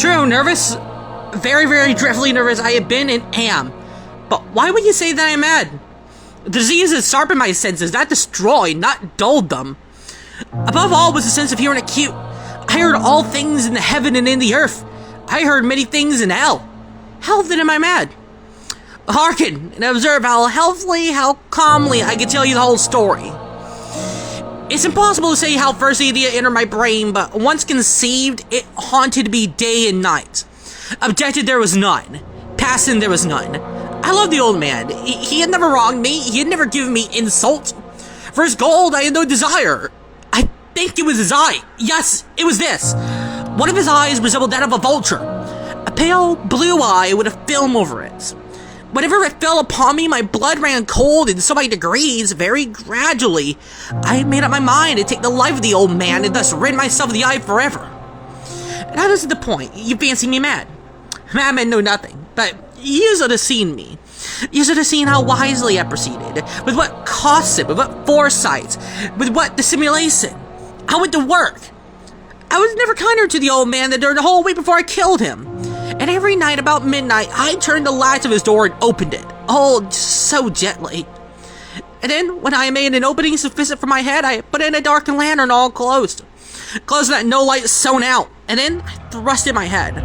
True, nervous. Very, very dreadfully nervous I have been and am. But why would you say that I'm mad? The disease has sharpened my senses, not destroyed, not dulled them. Above all was the sense of hearing acute. I heard all things in the heaven and in the earth. I heard many things in hell. How then am I mad? Hearken and observe how healthily, how calmly I can tell you the whole story. It's impossible to say how first the idea entered my brain, but once conceived, it haunted me day and night. Objected there was none. Passing there was none. I loved the old man. He had never wronged me. He had never given me insult. For his gold, I had no desire. I think it was his eye. Yes, it was this. One of his eyes resembled that of a vulture. A pale blue eye with a film over it. Whenever it fell upon me, my blood ran cold, and so by degrees, very gradually, I made up my mind to take the life of the old man and thus rid myself of the eye forever. Now this is the point. You fancy me mad. Madmen know nothing, but you should have seen me. You should have seen how wisely I proceeded, with what caution, with what foresight, with what dissimulation. I went to work. I was never kinder to the old man than during the whole week before I killed him. And every night about midnight, I turned the latch of his door and opened it. Oh, so gently. And then, when I made an opening sufficient for my head, I put in a darkened lantern all closed. Closed so that no light shone out. And then, I thrust in my head.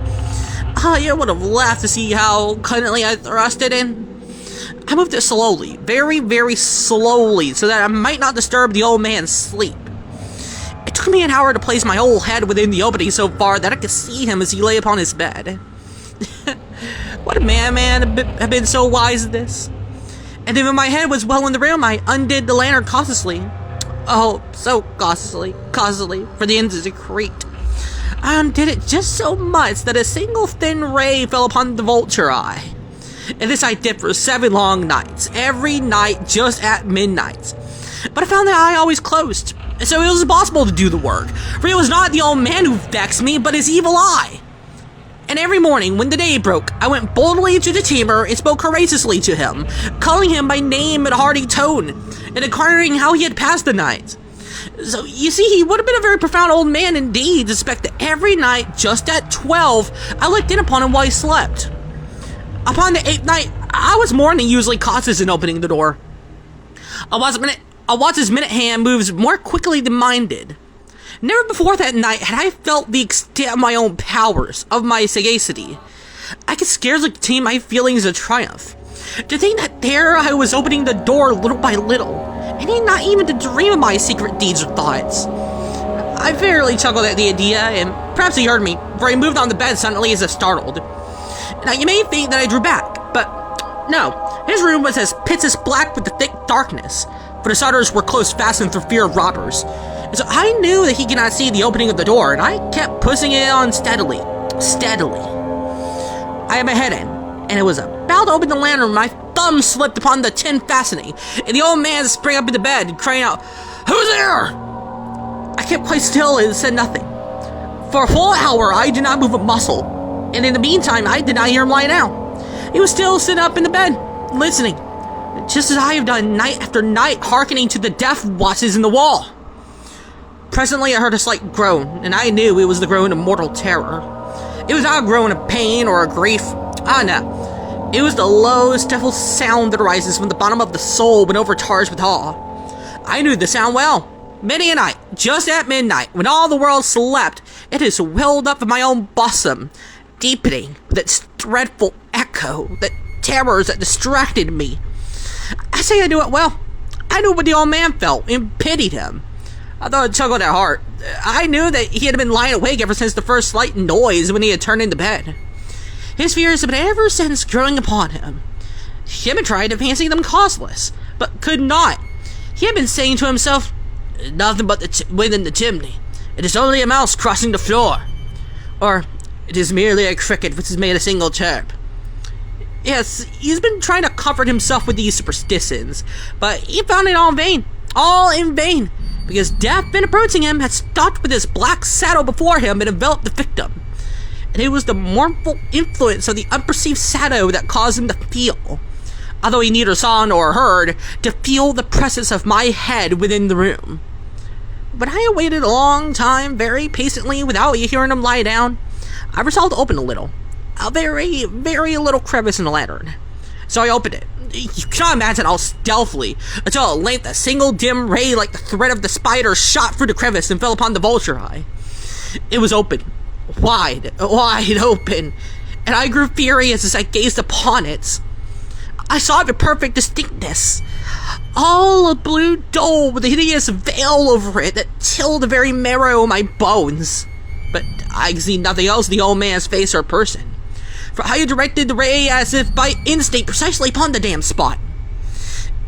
Oh, you would have laughed to see how cunningly I thrust it in. I moved it slowly, very, very slowly, so that I might not disturb the old man's sleep. It took me an hour to place my whole head within the opening so far that I could see him as he lay upon his bed. What a man have been so wise at this. And then when my head was well in the room, I undid the lantern cautiously. Oh, so cautiously, for the ends it creaked. I undid it just so much that a single thin ray fell upon the vulture eye. And this I did for 7 long nights, every night just at midnight. But I found the eye always closed, so it was impossible to do the work, for it was not the old man who vexed me, but his evil eye. And every morning, when the day broke, I went boldly into the chamber and spoke courageously to him, calling him by name in a hearty tone, and inquiring how he had passed the night. So, you see, he would have been a very profound old man indeed to suspect that every night, just at 12, I looked in upon him while he slept. Upon the 8th night, I was more than usually cautious in opening the door. A watch's minute hand moves more quickly than mine did. Never before that night had I felt the extent of my own powers, of my sagacity. I could scarcely contain my feelings of triumph. To think that there I was opening the door little by little, and he not even to dream of my secret deeds or thoughts. I fairly chuckled at the idea, and perhaps he heard me, for he moved on the bed suddenly as if startled. Now you may think that I drew back, but no, his room was as pitch black with the thick darkness, for the shutters were close fastened through fear of robbers. And so I knew that he could not see the opening of the door, and I kept pushing it on steadily. I had my head in, and it was about to open the lantern when my thumb slipped upon the tin fastening, and the old man sprang up in the bed, crying out, "Who's there?" I kept quite still and said nothing. For a full hour I did not move a muscle, and in the meantime I did not hear him lie down. He was still sitting up in the bed, listening, just as I have done night after night, hearkening to the death watches in the wall. Presently I heard a slight groan, and I knew it was the groan of mortal terror. It was not a groan of pain or of grief. Ah, no. It was the low, stifled sound that arises from the bottom of the soul when overcharged with awe. I knew the sound well. Many a night, just at midnight, when all the world slept, it has welled up in my own bosom, deepening with its dreadful echo, the terrors that distracted me. I say I knew it well. I knew what the old man felt, and pitied him. I thought it chuckled at heart. I knew that he had been lying awake ever since the first slight noise when he had turned into bed. His fears had been ever since growing upon him. He had been trying to fancy them causeless, but could not. He had been saying to himself, "Nothing but the wind in the chimney. It is only a mouse crossing the floor." Or, "It is merely a cricket which has made a single chirp." Yes, he's been trying to comfort himself with these superstitions, but he found it all in vain, because death, in approaching him, had stalked with his black shadow before him and enveloped the victim. And it was the mournful influence of the unperceived shadow that caused him to feel, although he neither saw nor heard, to feel the presence of my head within the room. But I waited a long time, very patiently, without hearing him lie down. I resolved to open a little. A very, very little crevice in the lantern. So I opened it. You cannot imagine how stealthily, until at length a single dim ray like the thread of the spider shot through the crevice and fell upon the vulture eye. It was open. Wide open. And I grew furious as I gazed upon it. I saw it with perfect distinctness. All a blue dome with a hideous veil over it that chilled the very marrow of my bones. But I could see nothing else in the old man's face or person, for I had directed the ray as if by instinct precisely upon the damn spot.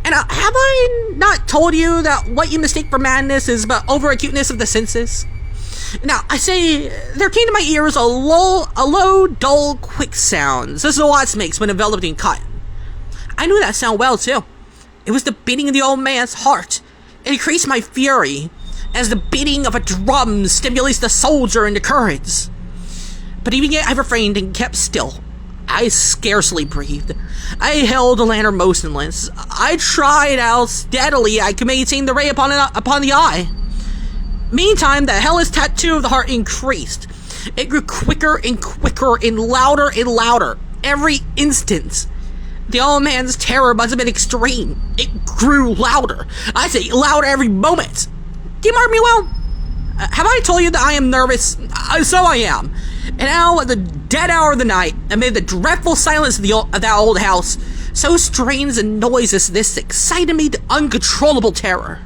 And have I not told you that what you mistake for madness is but over-acuteness of the senses? Now, I say, there came to my ears a low, dull, quick sound, such as a watch makes when enveloped in cotton. I knew that sound well, too. It was the beating of the old man's heart. It increased my fury, as the beating of a drum stimulates the soldier into courage. But even yet I refrained and kept still. I scarcely breathed. I held the lantern motionless. I tried how steadily I could maintain the ray upon the eye. Meantime, the hellish tattoo of the heart increased. It grew quicker and quicker and louder every instant. The old man's terror must have been extreme. It grew louder. I say louder every moment. Do you mark me well? Have I told you that I am nervous? So I am. And now, at the dead hour of the night, amid the dreadful silence of that old house, so strange and noiseless this excited me to uncontrollable terror.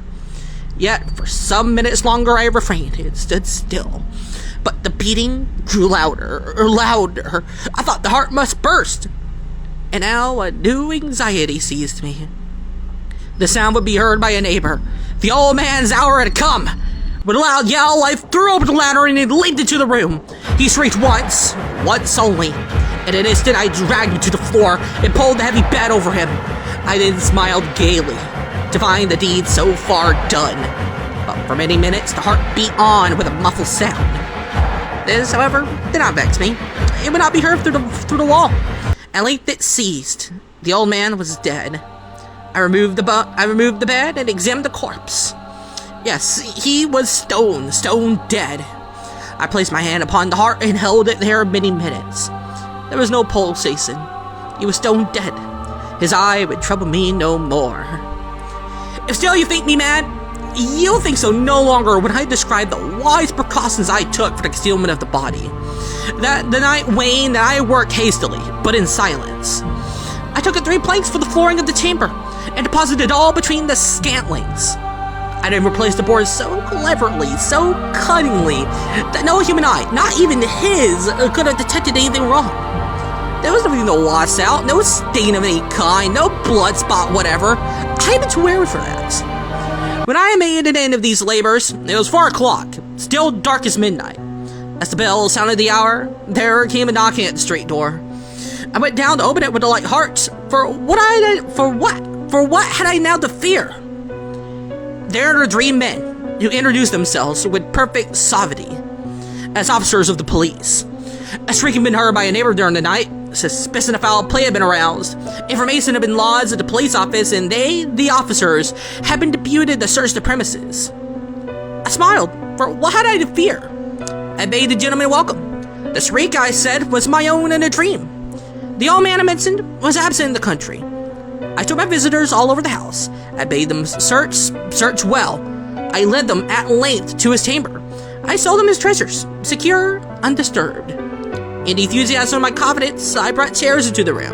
Yet, for some minutes longer I refrained and stood still. But the beating grew louder. I thought the heart must burst. And now a new anxiety seized me. The sound would be heard by a neighbor. The old man's hour had come. With a loud yell, I threw open the lantern and leaped into the room. He shrieked once only. In an instant, I dragged him to the floor and pulled the heavy bed over him. I then smiled gaily to find the deed so far done. But for many minutes, the heart beat on with a muffled sound. This, however, did not vex me. It would not be heard through the wall. At length it ceased. The old man was dead. I removed the bed and examined the corpse. Yes, he was stone dead. I placed my hand upon the heart and held it there many minutes. There was no pulsation. He was stone dead. His eye would trouble me no more. If still you think me mad, you'll think so no longer when I describe the wise precautions I took for the concealment of the body. That the night waned and I worked hastily, but in silence. I took 3 planks for the flooring of the chamber and deposited it all between the scantlings. I then replaced the boards so cleverly, so cunningly, that no human eye, not even his, could have detected anything wrong. There was nothing to wash out, no stain of any kind, no blood spot, whatever. I had been too wary for that. When I made an end of these labors, it was 4 o'clock, still dark as midnight. As the bell sounded the hour, there came a knocking at the street door. I went down to open it with a light heart, for what had I now to fear? There were 3 men who introduced themselves with perfect suavity as officers of the police. A shriek had been heard by a neighbor during the night. Suspicion of foul play had been aroused. Information had been lodged at the police office, and they, the officers, had been deputed to search the premises. I smiled, for what had I to fear? I bade the gentleman welcome. The shriek, I said, was my own in a dream. The old man I mentioned was absent in the country. I took my visitors all over the house. I bade them search well. I led them at length to his chamber. I sold them his treasures, secure, undisturbed. In the enthusiasm of my confidence, I brought chairs into the room,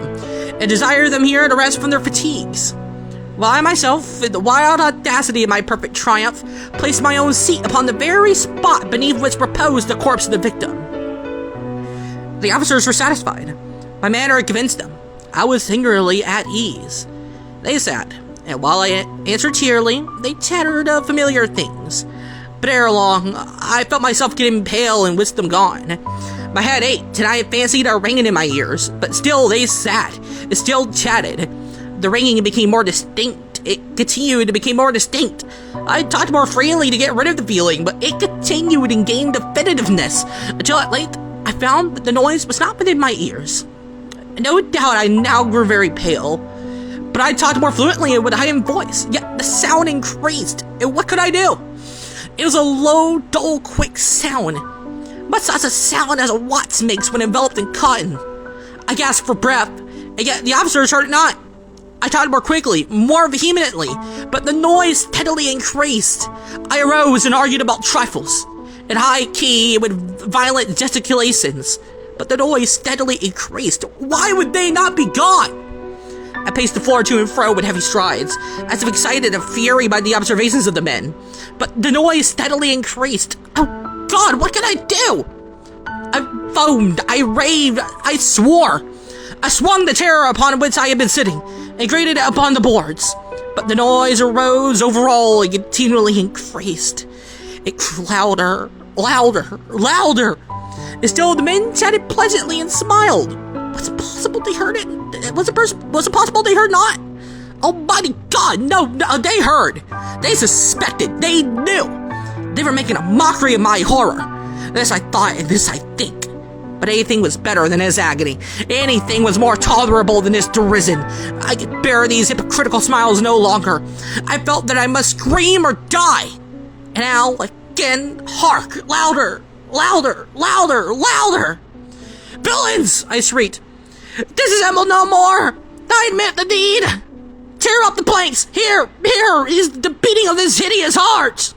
and desired them here to rest from their fatigues. While I myself, in the wild audacity of my perfect triumph, placed my own seat upon the very spot beneath which reposed the corpse of the victim. The officers were satisfied. My manner had convinced them. I was singularly at ease. They sat, and while I answered cheerily, they chattered of familiar things. But ere long, I felt myself getting pale and wisdom gone. My head ached, and I fancied a ringing in my ears, but still they sat, still chatted. The ringing became more distinct. It continued to become more distinct. I talked more freely to get rid of the feeling, but it continued and gained definitiveness, until at length I found that the noise was not within my ears. No doubt I now grew very pale, but I talked more fluently and with a heightened voice, yet the sound increased, and what could I do? It was a low, dull, quick sound. much such a sound as a watch makes when enveloped in cotton. I gasped for breath, and yet the officers heard it not. I tried more quickly, more vehemently, but the noise steadily increased. I arose and argued about trifles, in high key and with violent gesticulations, but the noise steadily increased. Why would they not be gone? I paced the floor to and fro with heavy strides, as if excited and fury by the observations of the men, but the noise steadily increased. Oh God, what can I do? I foamed, I raved, I swore. I swung the chair upon which I had been sitting, and grated it upon the boards, but the noise arose overall and continually increased. It grew louder, louder, louder, and still the men chatted pleasantly and smiled. Was it possible they heard it? Was it possible they heard not? Almighty God, no, they heard. They suspected, they knew. They were making a mockery of my horror. This I thought, and this I think. But anything was better than his agony. Anything was more tolerable than his derision. I could bear these hypocritical smiles no longer. I felt that I must scream or die. And now, again, hark, louder, louder, louder, louder. Villains, I shrieked. Disassemble no more. I admit the deed. Tear up the planks. Here is the beating of this hideous heart.